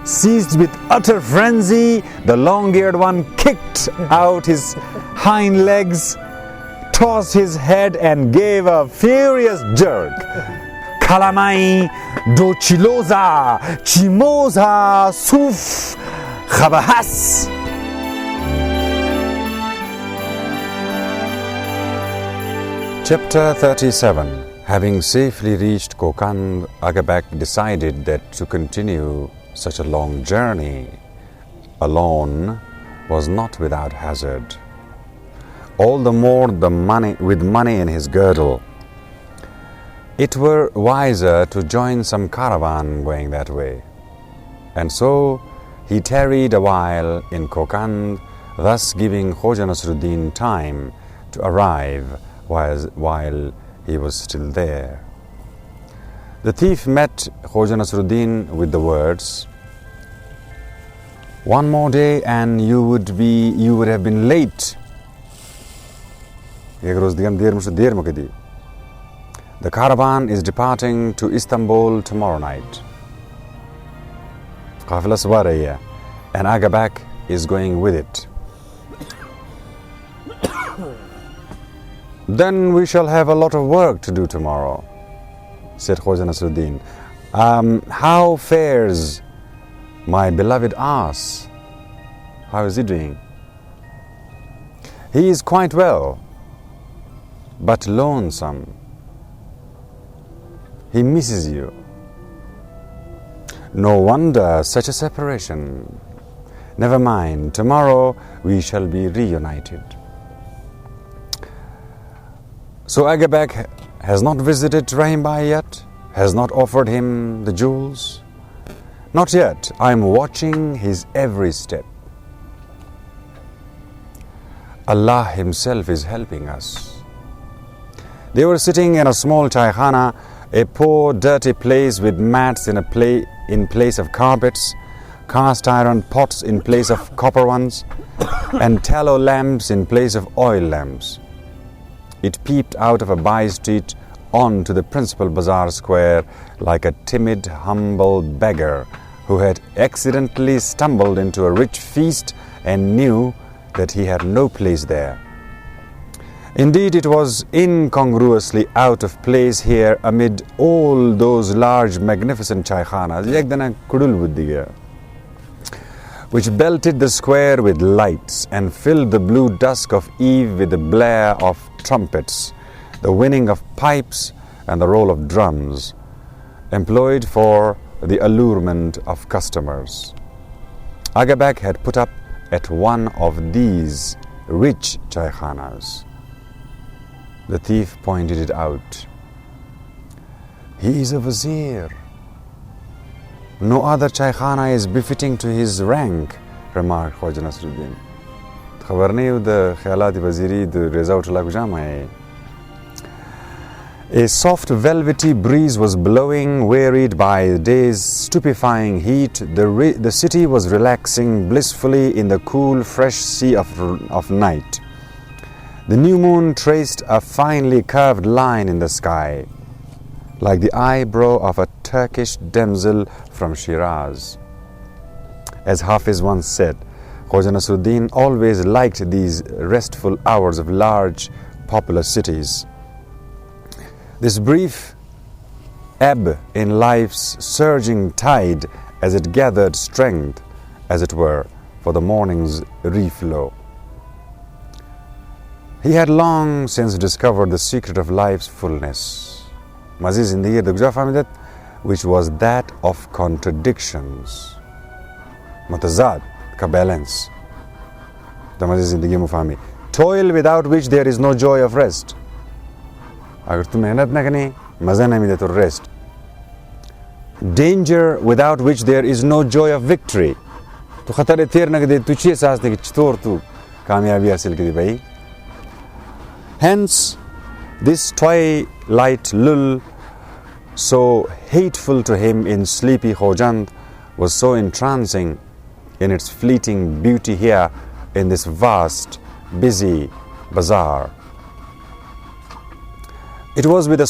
Seized with utter frenzy, the long-eared one kicked out his hind legs, tossed his head and gave a furious jerk. Kalamai do chiloza, chimoza, suf, khabahas. Chapter 37. Having safely reached Kokand, Agabak decided that to continue such a long journey alone was not without hazard. All the more with money in his girdle. It were wiser to join some caravan going that way. And so he tarried a while in Kokand, thus giving Khoja Nasreddin time to arrive while he was still there. The thief met Khoja Nasreddin with the words, "One more day and you would have been late." The caravan is departing to Istanbul tomorrow night. And Agabak is going with it. "Then we shall have a lot of work to do tomorrow," said Khoja Nasreddin. How fares my beloved ass? How is he doing?" "He is quite well, but lonesome. He misses you." "No wonder such a separation. Never mind, tomorrow we shall be reunited." So Agabak has not visited Rahim Bhai yet? Has not offered him the jewels? "Not yet. I am watching his every step. Allah Himself is helping us." They were sitting in a small chaikhana, a poor, dirty place with mats in place of carpets, cast iron pots in place of copper ones, and tallow lamps in place of oil lamps. It peeped out of a by street onto the principal bazaar square like a timid, humble beggar who had accidentally stumbled into a rich feast and knew that he had no place there. Indeed, it was incongruously out of place here amid all those large, magnificent chaikhanas, which belted the square with lights and filled the blue dusk of eve with the blare of trumpets, the winning of pipes and the roll of drums, employed for the allurement of customers. Agabak had put up at one of these rich chaikhanas. The thief pointed it out. "He is a vizier. No other chaikhana is befitting to his rank," remarked Khoja Nasreddin. "Khabar nahi the khayalat waziri the reza utla kujam hai." A soft velvety breeze was blowing, wearied by the day's stupefying heat. The city was relaxing blissfully in the cool, fresh sea of night. The new moon traced a finely curved line in the sky, like the eyebrow of a Turkish damsel from Shiraz. As Hafiz once said, Khoja Nasreddin always liked these restful hours of large, populous cities. This brief ebb in life's surging tide as it gathered strength, as it were, for the morning's reflow. He had long since discovered the secret of life's fullness, which was that of contradictions. Matazad ka balance. Toil without which there is no joy of rest. Rest. Danger without which there is no joy of victory. Hence, this twilight lull, so hateful to him in sleepy Khojand, was so entrancing in its fleeting beauty here in this vast, busy bazaar. It was with a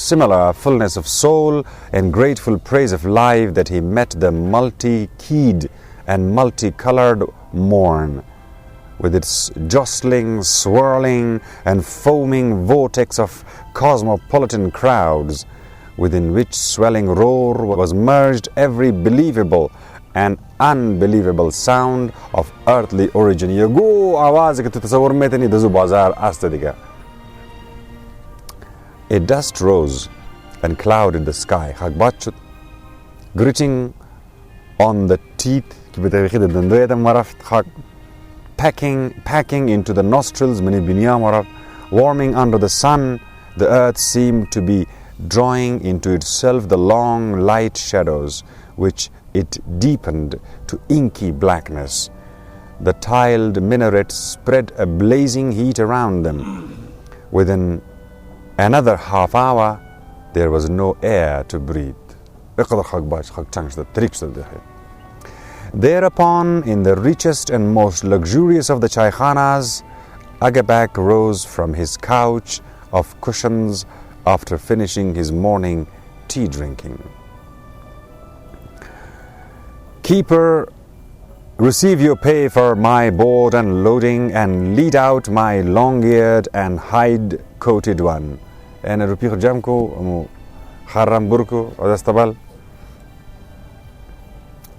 similar fullness of soul and grateful praise of life that he met the multi-keyed and multicolored morn, with its jostling, swirling, and foaming vortex of cosmopolitan crowds, within which swelling roar was merged every believable and unbelievable sound of earthly origin. ये गो आवाज़ के तस्वुर में तो नहीं दज़ू बाजार आस्ते दिखा. A dust rose and clouded the sky. Hagbachut, gritting on the teeth, packing into the nostrils, warming under the sun. The earth seemed to be drawing into itself the long light shadows, which it deepened to inky blackness. The tiled minarets spread a blazing heat around them. Within another half hour, there was no air to breathe. Thereupon, in the richest and most luxurious of the chaykhanas, Agabak rose from his couch of cushions after finishing his morning tea drinking. Keeper, receive your pay for my board and loading, and lead out my long-eared and hide-coated one. And rupi jamko haram burko odastabal.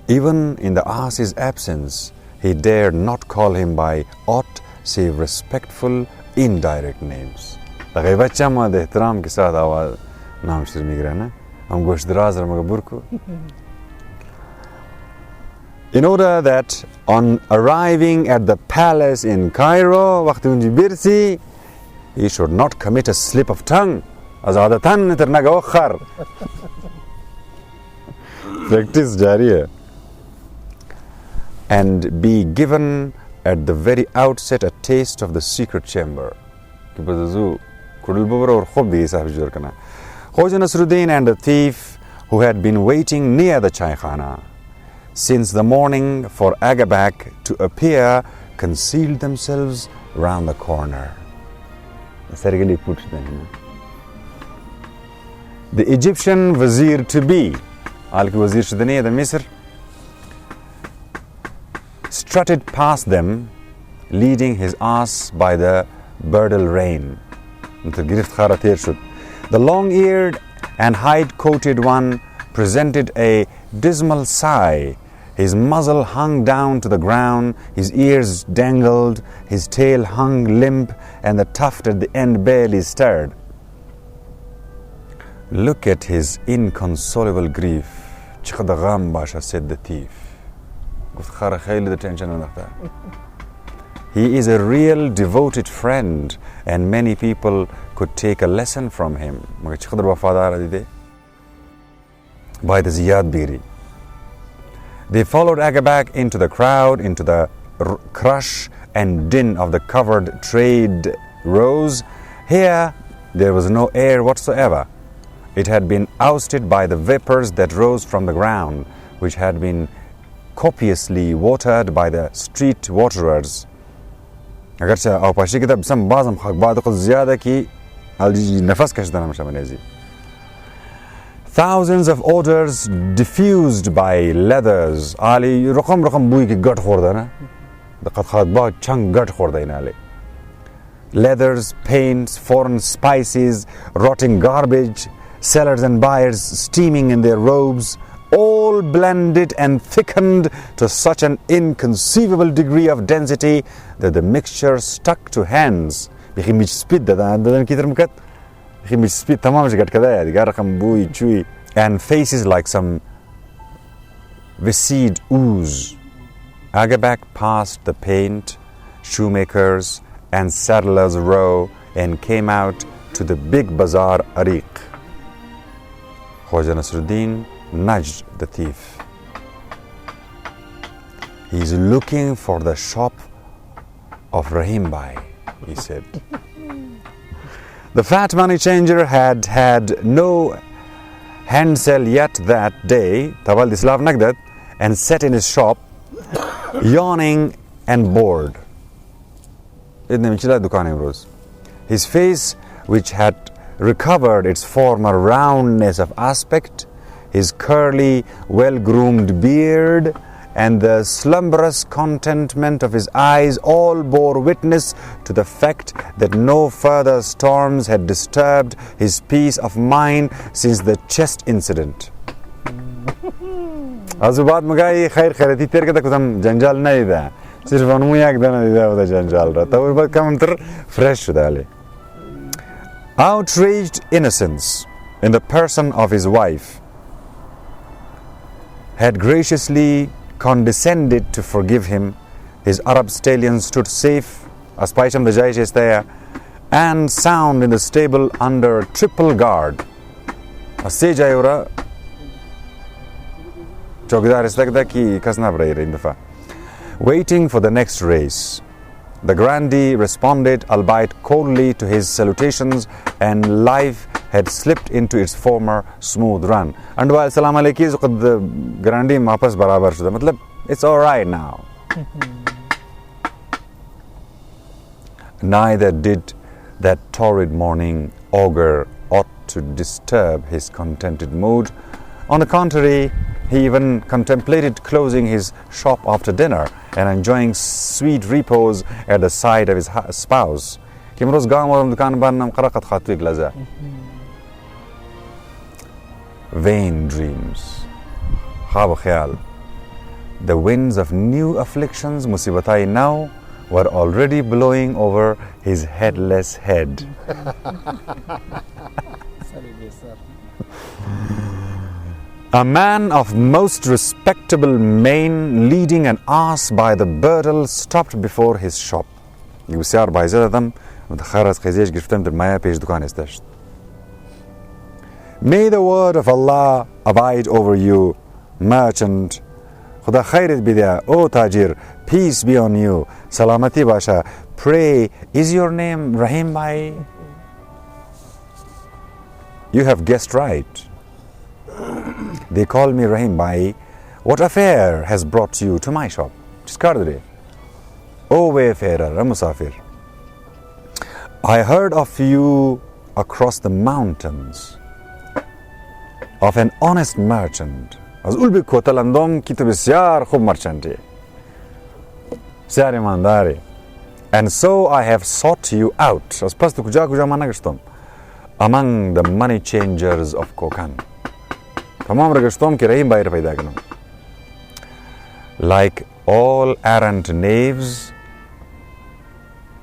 Even in the ass's absence, he dared not call him by aught save respectful, indirect names. In order that on arriving at the palace in Cairo, he should not commit a slip of tongue. Practice jariya. And be given at the very outset a taste of the secret chamber. Khoja Nasreddin and the thief, who had been waiting near the chaykhana since the morning for Agabak to appear, concealed themselves round the corner. The Egyptian Wazir to be, Wazir Shudani the Misr, strutted past them, leading his ass by the bridle rein. The long-eared and hide-coated one presented a dismal sigh. His muzzle hung down to the ground, his ears dangled, his tail hung limp, and the tuft at the end barely stirred. Look at his inconsolable grief, said the thief. He is a real devoted friend, and many people could take a lesson from him. By the Ziyad Biri. They followed Agabak into the crowd, into the crush and din of the covered trade rows. Here there was no air whatsoever. It had been ousted by the vapors that rose from the ground, which had been copiously watered by the street waterers. Thousands of odors diffused by leathers. Leathers, paints, foreign spices, rotting garbage, sellers and buyers steaming in their robes, all blended and thickened to such an inconceivable degree of density that the mixture stuck to hands. And faces like some viscid ooze. Agabak passed the paint, shoemakers and saddlers' row and came out to the big bazaar Ariq. Khoja Nasreddin nudged the thief. He's looking for the shop of Rahim Bhai, he said. The fat money changer had had no handsel yet that day, Tabal Dislav Nagdat, and sat in his shop, yawning and bored. His face, which had recovered its former roundness of aspect. His curly, well-groomed beard and the slumberous contentment of his eyes all bore witness to the fact that no further storms had disturbed his peace of mind since the chest incident. از بعد مگای خیر خیرتی تیر که کدام جنجال نیده صرف آنمو یک دانه دیده بوده جنجال را تا بعد کمتر فرش شده علی. Outraged innocence in the person of his wife had graciously condescended to forgive him. His Arab stallion stood safe as Paisham the Jai and sound in the stable under triple guard. As Sejayura waiting for the next race. The grandee responded, albeit coldly, to his salutations, and life had slipped into its former smooth run. And while salam alaikum, the grandee mapas barabar shuda. Matlab, it's all right now. Neither did that torrid morning augur aught to disturb his contented mood. On the contrary, he even contemplated closing his shop after dinner and enjoying sweet repose at the side of his spouse. Vain dreams. The winds of new afflictions, musibatai now, were already blowing over his headless head. A man of most respectable mien, leading an ass by the bridle, stopped before his shop. May the word of Allah abide over you, merchant. Khuda khairat bidya, O Tajir, peace be on you. Salamati basha. Pray, is your name Rahim Bhai? You have guessed right. They call me Rahim Bhai. What affair has brought you to my shop? O wayfarer, a musafir. I heard of you across the mountains, of an honest merchant. Az ulbi kotalandom ki to bisyar khub merchant. Syar imandari. And so I have sought you out. As pas to kuja managastom. Among the money changers of Kokan. Like all errant knaves,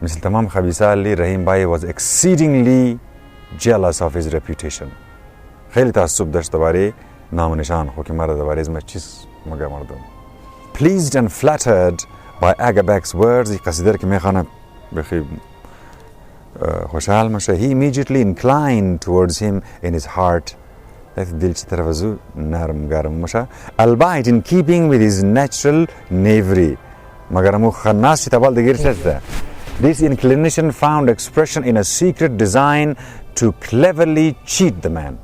Mr. Tamam Khabisa Rahim Bhai was exceedingly jealous of his reputation. Pleased and flattered by Agabek's words, he immediately inclined towards him in his heart, albeit in keeping with his natural knavery. This inclination found expression in a secret design to cleverly cheat the man.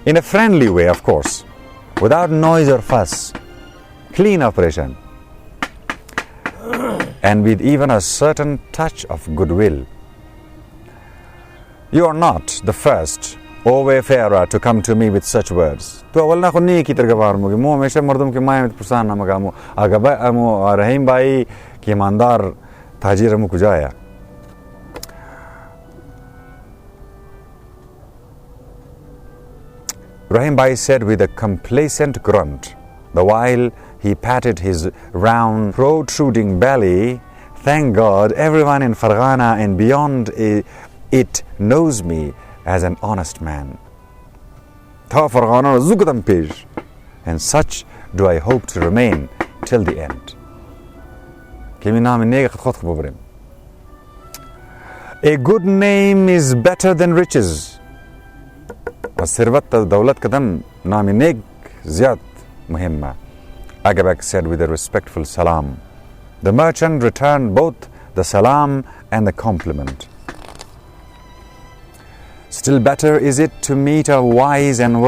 In a friendly way, of course, without noise or fuss. Clean operation. And with even a certain touch of goodwill. You are not the first, O wayfarer, to come to me with such words. Rahim Bhai ki imandar tajir mu kujaya. Rahim Bhai said with a complacent grunt, the while he patted his round, protruding belly, thank God, everyone in Farghana and beyond it knows me as an honest man. And such do I hope to remain till the end. A good name is better than riches. Agabek said with a respectful salam. The merchant returned both the salam and the compliment. Still better is it to meet a wise and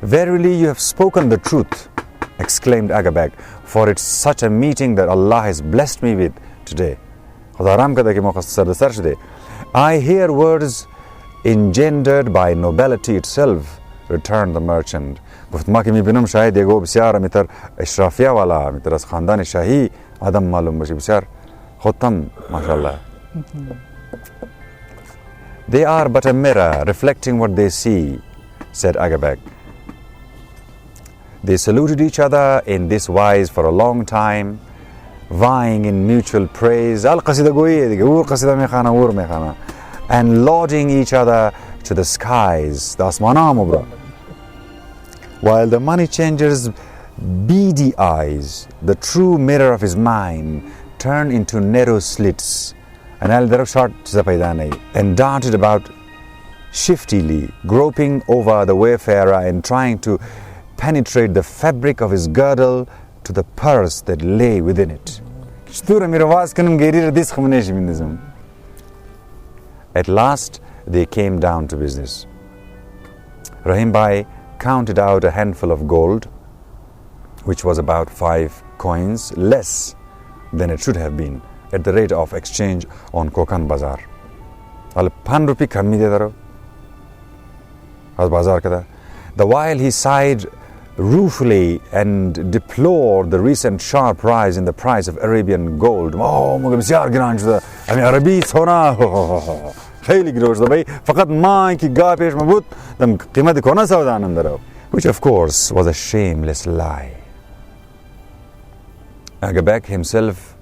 Verily you have spoken the truth, exclaimed Agabek, for it's such a meeting that Allah has blessed me with today. I hear words engendered by nobility itself, returned the merchant. گفت ما که میبینم شاید یگو بسیار میتر اشرافیه والا میتر از خاندان شاهی آدم معلوم باشه بسیار خودتم ماشاءالله. They are but a mirror reflecting what they see, said Agabek. They saluted each other in this wise for a long time, vying in mutual praise, and lauding each other to the skies. While the money changer's beady eyes, the true mirror of his mind, turned into narrow slits, and darted about shiftily, groping over the wayfarer and trying to penetrate the fabric of his girdle to the purse that lay within it. At last, they came down to business. Rahim Bhai counted out a handful of gold, which was about 5 coins less than it should have been at the rate of exchange on Kokan Bazaar. The while he sighed ruefully and deplored the recent sharp rise in the price of Arabian gold. Which of course was a shameless lie. Agabek himself,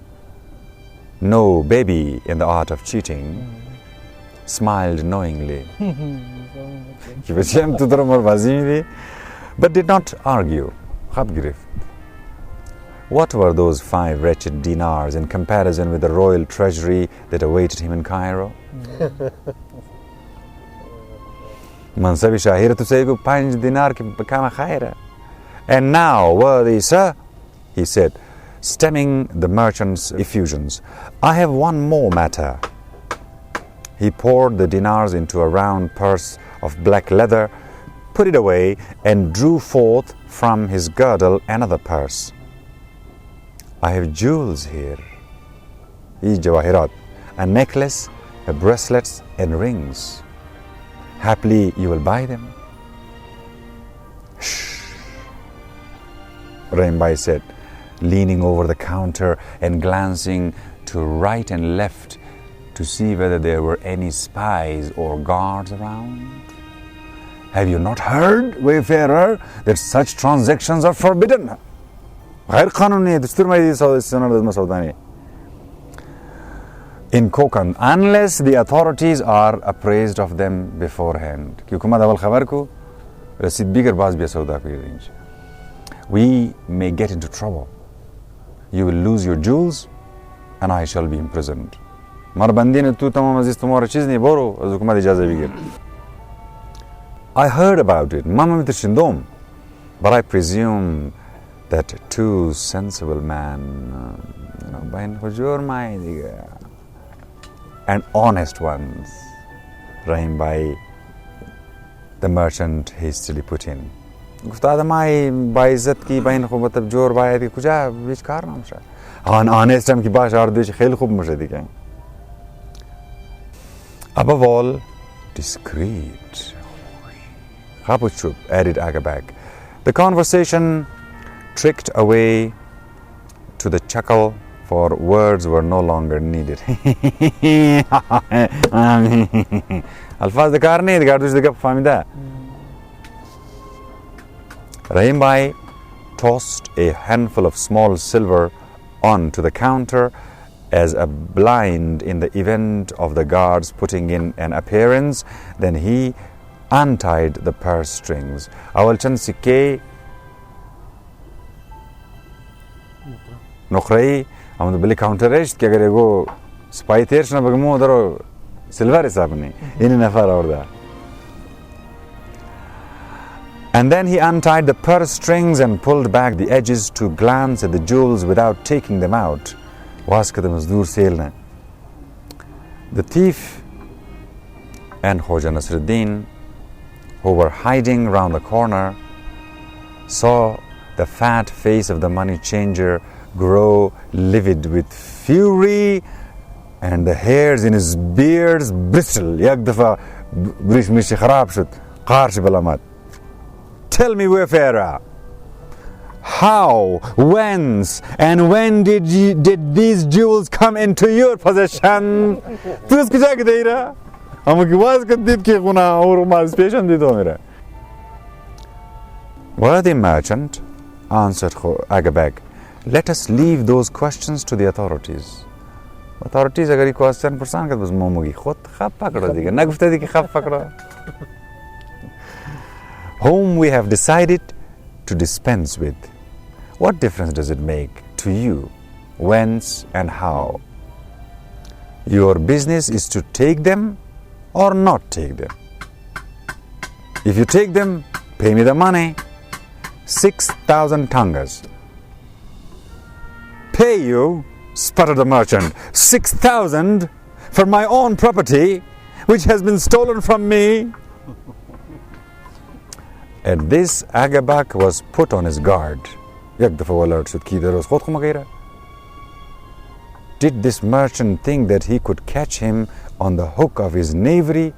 no baby in the art of cheating, smiled knowingly, but did not argue. What were those 5 wretched dinars in comparison with the royal treasury that awaited him in Cairo? And now, worthy sir, he said, stemming the merchant's effusions, I have one more matter. He poured the dinars into a round purse of black leather, put it away, and drew forth from his girdle another purse. I have jewels here, a necklace, bracelets, and rings. Happily, you will buy them. Shh, Rahim Bhai said, leaning over the counter and glancing to right and left to see whether there were any spies or guards around. Have you not heard, wayfarer, that such transactions are forbidden? In Kokan, unless the authorities are apprised of them beforehand. We may get into trouble. You will lose your jewels and I shall be imprisoned. I heard about it, but I presume that two sensible men, and honest ones, Rahim Bhai, the merchant hastily put in. Above all, discreet, added Agabek. The conversation tricked away to the chuckle, for words were no longer needed. Rahim Bhai tossed a handful of small silver onto the counter as a blind in the event of the guards putting in an appearance. Then he untied the purse strings. Awalchan sikke Nokrai, हम तो बिल्ली counter है कि अगर एगो spy तेर्स ना बगमो उधर silver हिसाब नहीं इन्हें नफा रहा. And then he untied the purse strings and pulled back the edges to glance at the jewels without taking them out. The thief and Khoja Nasreddin, who were hiding round the corner, saw the fat face of the money changer grow livid with fury, and the hairs in his beard bristle. Tell me, wayfarer, how, whence, and when did these jewels come into your possession? Worthy merchant, answered Agabag, let us leave those questions to the authorities. Authorities agar ye question pursan kar bas momogi khud khab pakdo diga na gufte ki khab pakdo, whom we have decided to dispense with. What difference does it make to you whence and how? Your business is to take them or not take them. If you take them, pay me the money, 6,000 tangas. Pay you, sputtered the merchant, 6,000 for my own property, which has been stolen from me. At this, Agabak was put on his guard. Did this merchant think that he could catch him on the hook of his knavery?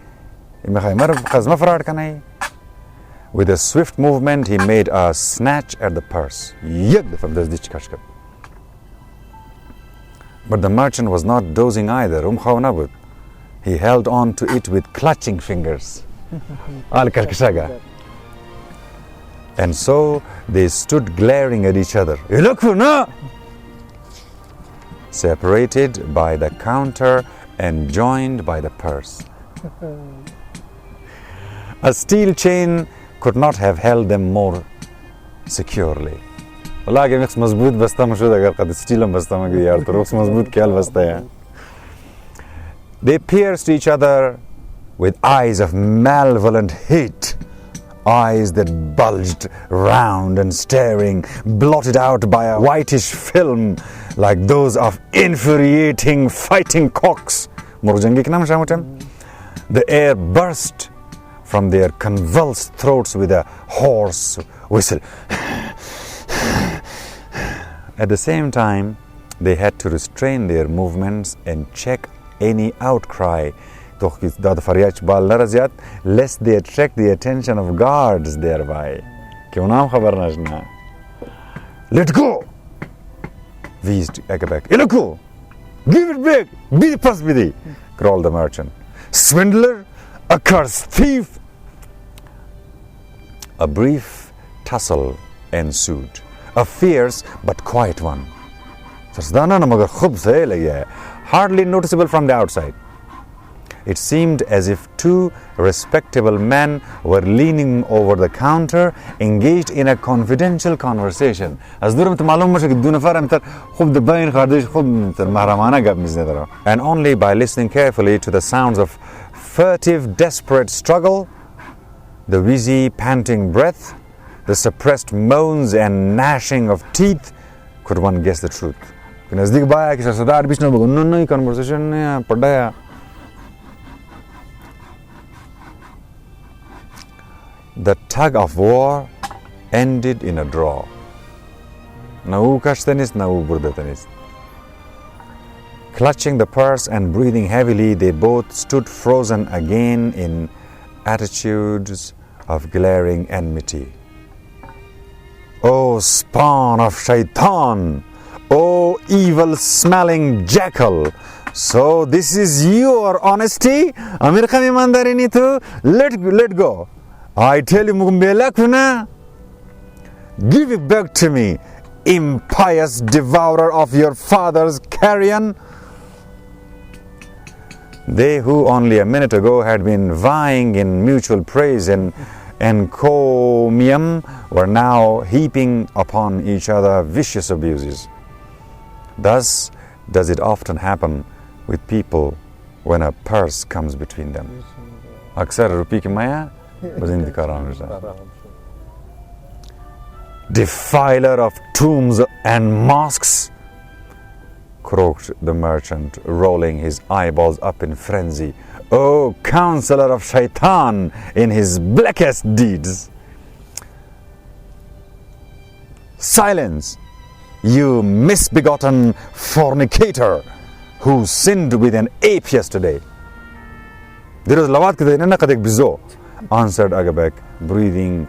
With a swift movement, he made a snatch at the purse. But the merchant was not dozing either. He held on to it with clutching fingers. And so they stood glaring at each other, separated by the counter and joined by the purse. A steel chain could not have held them more securely. They pierced each other with eyes of malevolent hate, eyes that bulged round and staring, blotted out by a whitish film like those of infuriating fighting cocks. The air burst from their convulsed throats with a hoarse whistle. At the same time, they had to restrain their movements and check any outcry, lest they attract the attention of guards thereby. Let go! Wheezed Agabak. Let go! Give it back! Be the purse with thee! Crawled the merchant. Swindler! Accursed thief! A brief tussle ensued, a fierce but quiet one. Hardly noticeable from the outside. It seemed as if two respectable men were leaning over the counter, engaged in a confidential conversation. And only by listening carefully to the sounds of furtive, desperate struggle, the wheezy, panting breath, the suppressed moans and gnashing of teeth, could one guess the truth. The tug of war ended in a draw. Clutching the purse and breathing heavily, they both stood frozen again in attitudes of glaring enmity. O spawn of shaitan! O evil-smelling jackal! So this is your honesty? Amir Khan imandarini tu? Let go. I tell you, Mugumbelakuna, give it back to me, impious devourer of your father's carrion. They who only a minute ago had been vying in mutual praise and encomium were now heaping upon each other vicious abuses. Thus does it often happen with people when a purse comes between them. Aksar rupi ki maya defiler of tombs and mosques, croaked the merchant, rolling his eyeballs up in frenzy. O counselor of shaitan in his blackest deeds! Silence, you misbegotten fornicator who sinned with an ape yesterday. Answered Agabek, breathing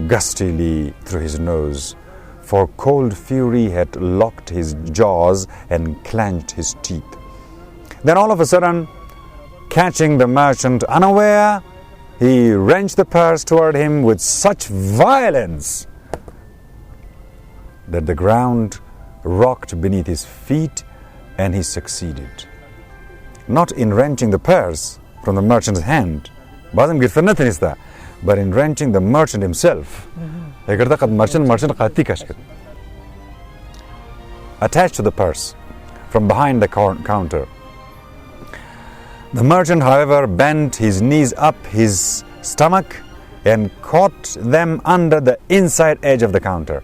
gustily through his nose, for cold fury had locked his jaws and clenched his teeth. Then all of a sudden, catching the merchant unaware, he wrenched the purse toward him with such violence that the ground rocked beneath his feet, and he succeeded. Not in wrenching the purse from the merchant's hand, but in wrenching the merchant himself. Attached to the purse from behind the counter. The merchant, however, bent his knees up his stomach and caught them under the inside edge of the counter.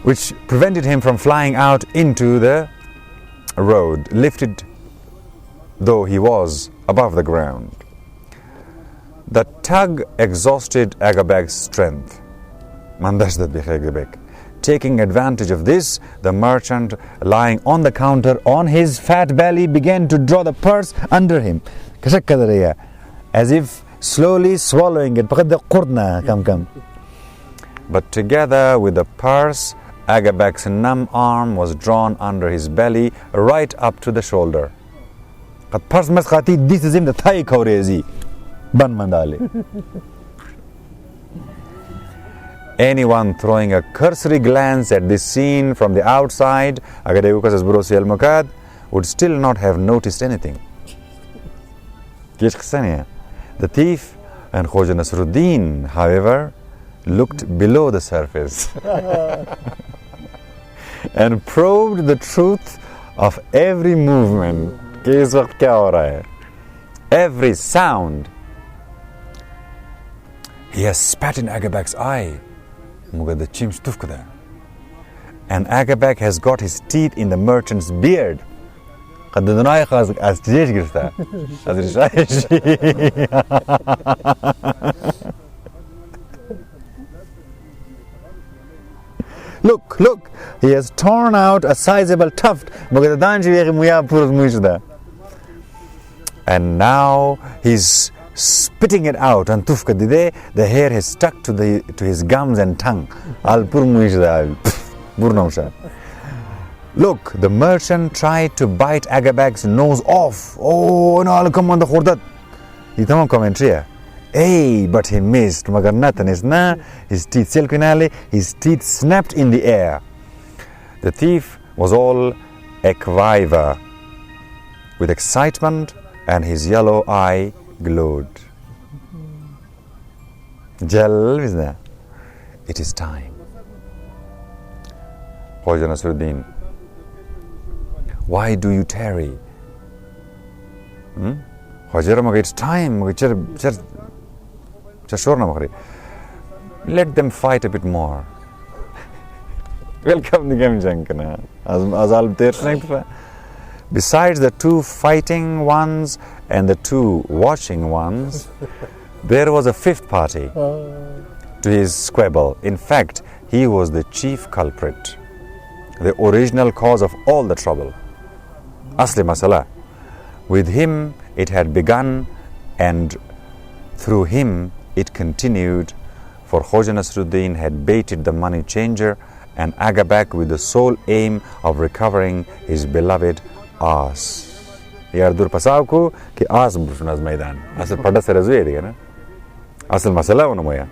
Which prevented him from flying out into the road, lifted though he was above the ground. The tug exhausted Agabek's strength. Taking advantage of this, the merchant, lying on the counter on his fat belly, began to draw the purse under him, as if slowly swallowing it. But together with the purse, Agabek's numb arm was drawn under his belly right up to the shoulder. This is him the thigh kaurezi. Anyone throwing a cursory glance at this scene from the outside would still not have noticed anything. The thief and Khoja Nasreddin, however, looked below the surface and probed the truth of every movement, every sound. He has spat in Agabek's eye. And Agabek has got his teeth in the merchant's beard. Look, he has torn out a sizable tuft. And now he's spitting it out, and the hair has stuck to his gums and tongue. Look, the merchant tried to bite Agabek's nose off. Oh, no, I'll come on the khordat. He tamam commentary. Hey, but he missed. His teeth snapped in the air. The thief was all aquiver with excitement, and his yellow eye glowed. It is time. Khoja Nasreddin, why do you tarry? It's time. Let them fight a bit more. Welcome to Jankana. Besides the two fighting ones and the two watching ones, there was a fifth party to his squabble. In fact, he was the chief culprit, the original cause of all the trouble. Asli masala. With him it had begun, and through him it continued, for Khoja Nasreddin had baited the money changer and Agabek with the sole aim of recovering his beloved ass. Yardur pasavku ki aas bushnaz maidan. Asal pada sarazuye diga na. Asal masala unamoya.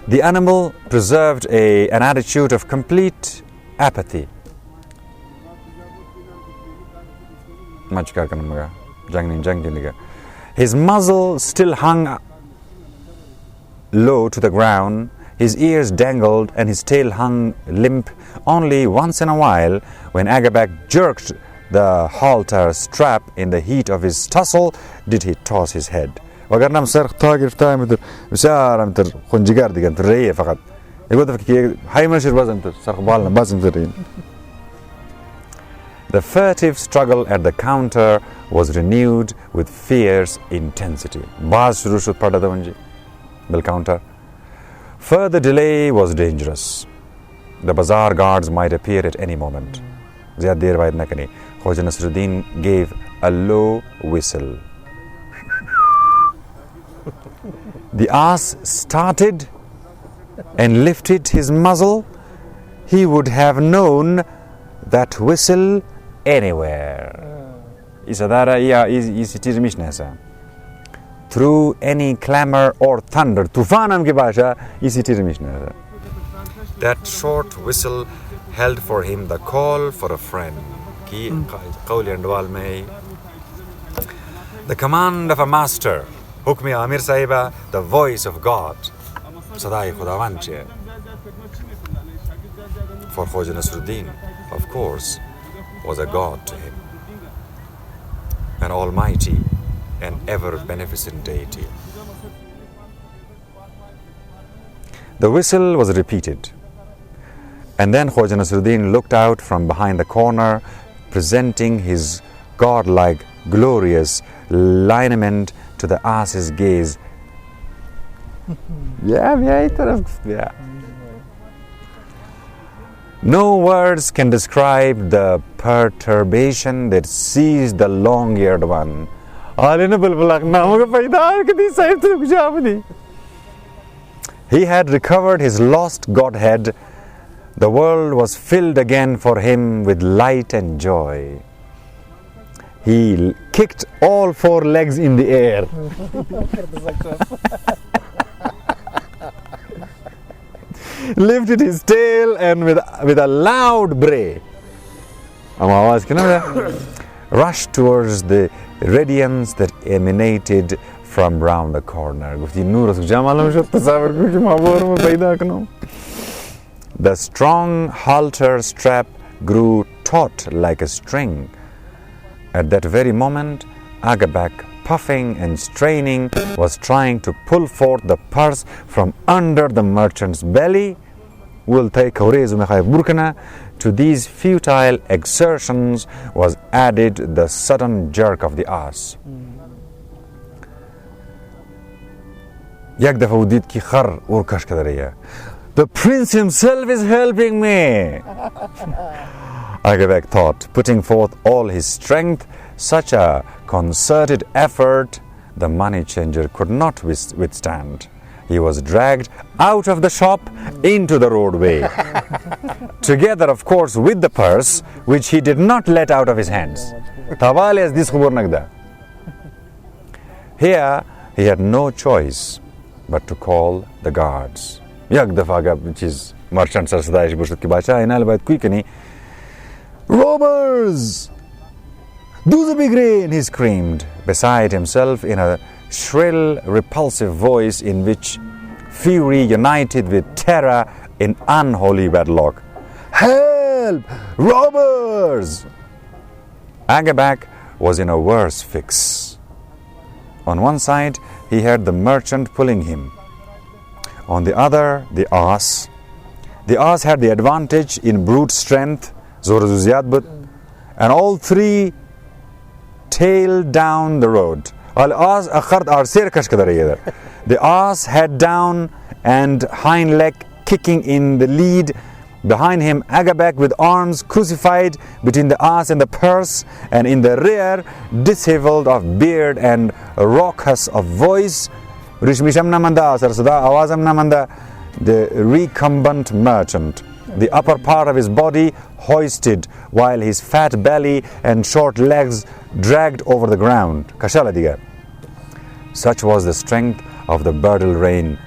The animal preserved an attitude of complete apathy. His muzzle still hung low to the ground, his ears dangled, and his tail hung limp. Only once in a while, when Agabek jerked the halter strap in the heat of his tussle, did he toss his head. The The furtive struggle at the counter was renewed with fierce intensity. Baaz shuru shud pada davanji bil counter. Further delay was dangerous. The bazaar guards might appear at any moment. Zyad der baid na kani. Khoja Nasreddin gave a low whistle. The ass started and lifted his muzzle. He would have known that whistle anywhere. Hazara through any clamor or thunder. Tufanam ki basha isi tirmishna. That short whistle held for him the call for a friend. Ki qawli andwal mein. The command of a master. Hukmi Amir Sahiba, the voice of God. Sadai Khudavanche. For Khoja Nasreddin, of course, was a God to him. An almighty and ever-beneficent deity. The whistle was repeated. And then Khoja Nasreddin looked out from behind the corner, presenting his godlike, glorious lineament to the ass's gaze. No words can describe the perturbation that seized the long-eared one. He had recovered his lost godhead. The world was filled again for him with light and joy. He kicked all four legs in the air. Lifted his tail and with a loud bray rushed towards the radiance that emanated from round the corner. The strong halter strap grew taut like a string. At that very moment, Agabak, puffing and straining, was trying to pull forth the purse from under the merchant's belly. To these futile exertions was added the sudden jerk of the ass. The prince himself is helping me, Agabak thought, putting forth all his strength. Such a concerted effort the money changer could not withstand. He was dragged out of the shop into the roadway, together, of course, with the purse, which he did not let out of his hands. Here, he had no choice but to call the guards. Robbers! Do the big rain, he screamed, beside himself in a shrill, repulsive voice in which fury united with terror in unholy wedlock. Help! Robbers! Agabak was in a worse fix. On one side, he heard the merchant pulling him. On the other, the ass. The ass had the advantage in brute strength, and all three tailed down the road. The ass head down and hind leg kicking in the lead. Behind him, Agabak with arms crucified between the ass and the purse, and in the rear, disheveled of beard and raucous of voice, the recumbent merchant, the upper part of his body hoisted, while his fat belly and short legs dragged over the ground. Such was the strength of the bridle rein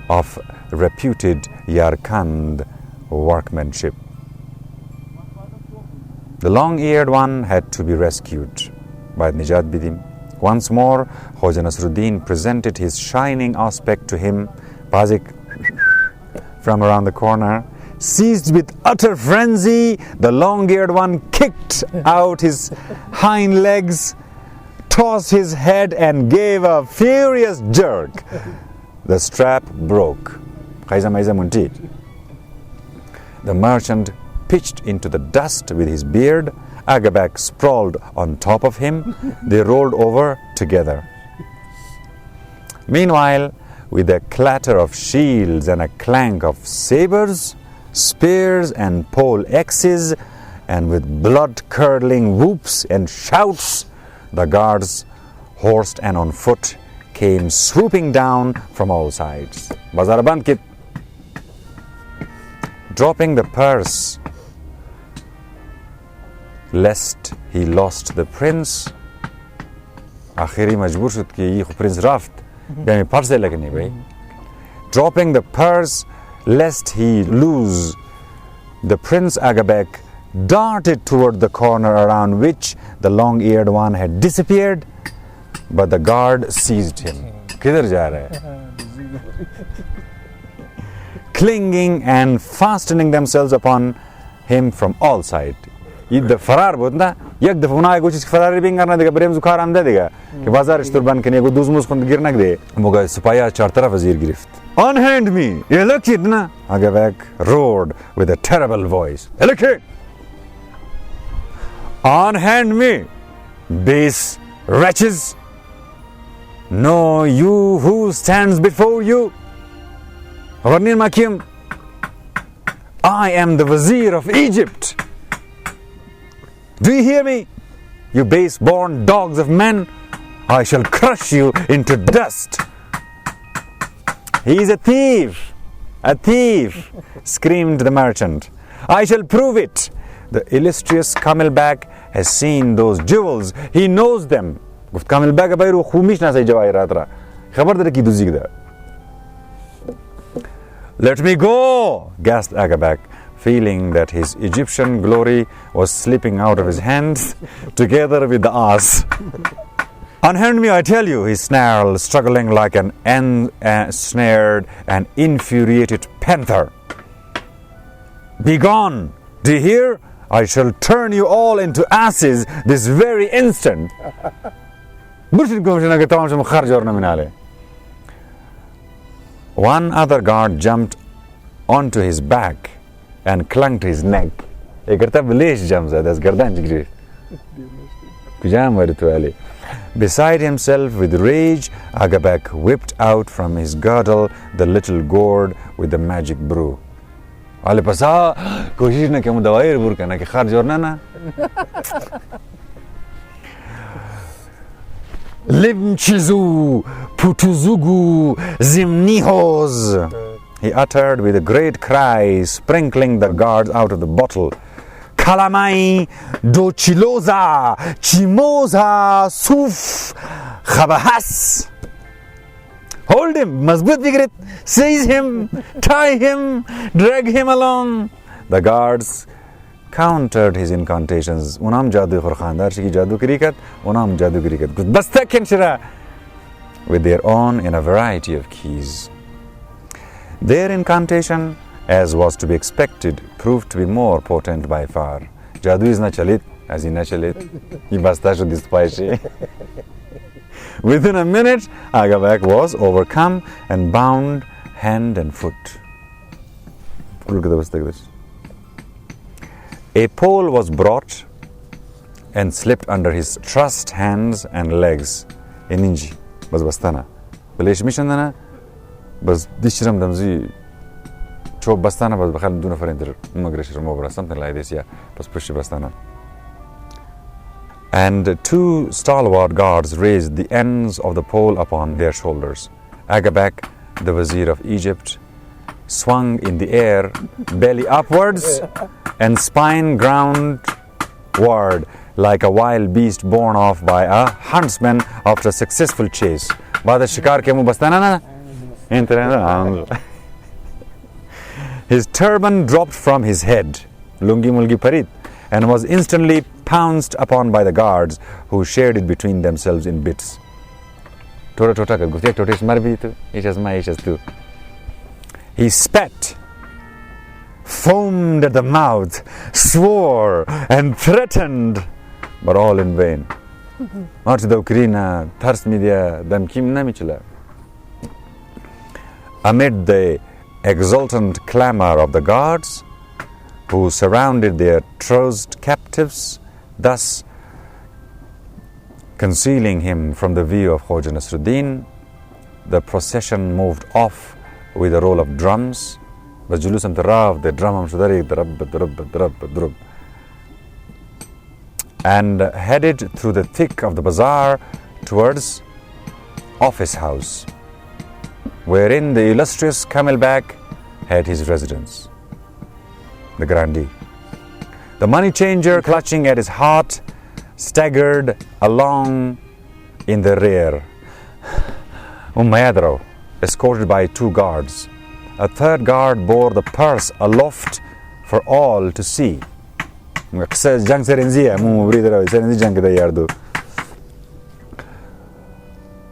of reputed Yarkand workmanship. The long-eared one had to be rescued by Nijat Bidim. Once more, Khoja Nasreddin presented his shining aspect to him. Pazik from around the corner. Seized with utter frenzy, the long-eared one kicked out his hind legs, tossed his head and gave a furious jerk. The strap broke. The merchant pitched into the dust with his beard. Agabek sprawled on top of him. They rolled over together. Meanwhile, with a clatter of shields and a clank of sabers, spears and pole axes, and with blood-curdling whoops and shouts, the guards, horsed and on foot, came swooping down from all sides. Bazar band kit. Dropping the purse, lest he lost the prince. आखिरी मजबूर शुद कि ये prince raft. यानी purse लेके नहीं भाई. Dropping the purse, lest he lose, the prince Agabek darted toward the corner around which the long-eared one had disappeared, but the guard seized him. किधर जा रहा है? Clinging and fastening themselves upon him from all sides. ये फरार बहुत ना एक दफा उन्हें कुछ फरारी भी करना देगा ब्रेम जुखार आमदे देगा कि बाजार इस तुरबान के लिए को दूसरे मुझको गिरना दे मुझे सिपाही चार तरफ वजीर गिरफ्त. Unhand me, elected na. Agabek roared with a terrible voice. Elected. Unhand me, base wretches. Know you who stands before you. I am the Vizier of Egypt. Do you hear me? You base-born dogs of men, I shall crush you into dust. He is a thief, screamed the merchant. I shall prove it. The illustrious Camelback has seen those jewels. He knows them. Camelback bayru khumish na say jawairat ra. Khabar dar ki duzi da. Let me go, gasped Agabek, feeling that his Egyptian glory was slipping out of his hands together with the ass. Unhand me, I tell you, he snarled, struggling like an ensnared and infuriated panther. Begone! Do you hear? I shall turn you all into asses this very instant. One other guard jumped onto his back and clung to his neck. Beside himself with rage, Agabek whipped out from his girdle the little gourd with the magic brew. Limchizu, Putuzugu, Zimnihos, he uttered with a great cry, sprinkling the guards out of the bottle. Kalamai, Dochiloza, Chimoza, Suf, Khabahas. Hold him, Mazbut Vigrit, seize him, tie him, drag him along. The guards countered his incantations. Unam jadu khurkhandar shiki jadu kirikat, unam jadu kirikat. Bastak kenshira with their own in a variety of keys. Their incantation, as was to be expected, proved to be more potent by far. Jadu is na chalit, as in na chalit. He basta should despise. Within a minute, Agabek was overcome and bound hand and foot. Look at the like this. A pole was brought and slipped under his trussed hands and legs. Eninji, bas bastana. Balesh mishandana, bas dishiram damzi. Chop bastana, bas bakhal duna farender umagreshir mobra, something like this, yeah. Bas push bastana. And two stalwart guards raised the ends of the pole upon their shoulders. Agabek, the Vizier of Egypt, swung in the air, belly upwards, and spine groundward like a wild beast borne off by a huntsman after a successful chase. His turban dropped from his head, lungi mulgi parit, and was instantly pounced upon by the guards, who shared it between themselves in bits. He spat, foamed at the mouth, swore and threatened, but all in vain. Amid the exultant clamor of the guards, who surrounded their trusted captives, thus concealing him from the view of Khoja Nasreddin. The procession moved off with a roll of drums. The drum and headed through the thick of the bazaar towards office house, wherein the illustrious camelback had his residence, the grandee. The money changer, clutching at his heart, staggered along in the rear, escorted by 2 guards. A 3rd guard bore the purse aloft for all to see.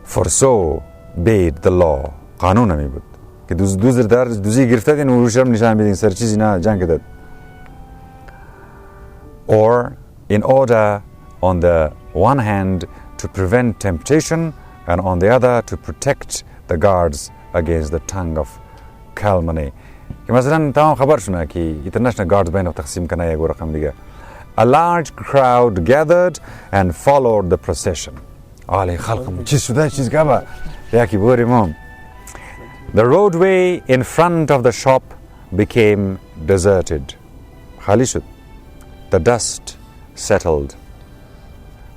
For so bade the law. Or, in order, on the one hand, to prevent temptation, and on the other, to protect the guards against the tongue of calumny. A large crowd gathered and followed the procession. The roadway in front of the shop became deserted. The dust settled.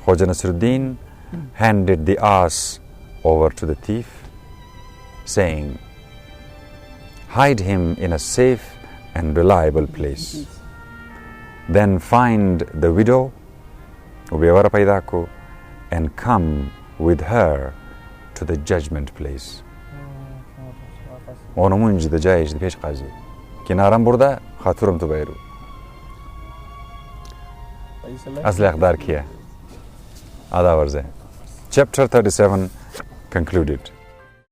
Khoja Nasreddin handed the ass over to the thief, saying, "Hide him in a safe and reliable place. Then find the widow, and come with her to the judgment place." UMuji the jaish the pesh qazi. Kinaram burda khaturam to bayru. Asli aqdar kiya. Ada warze. Chapter 37 concluded.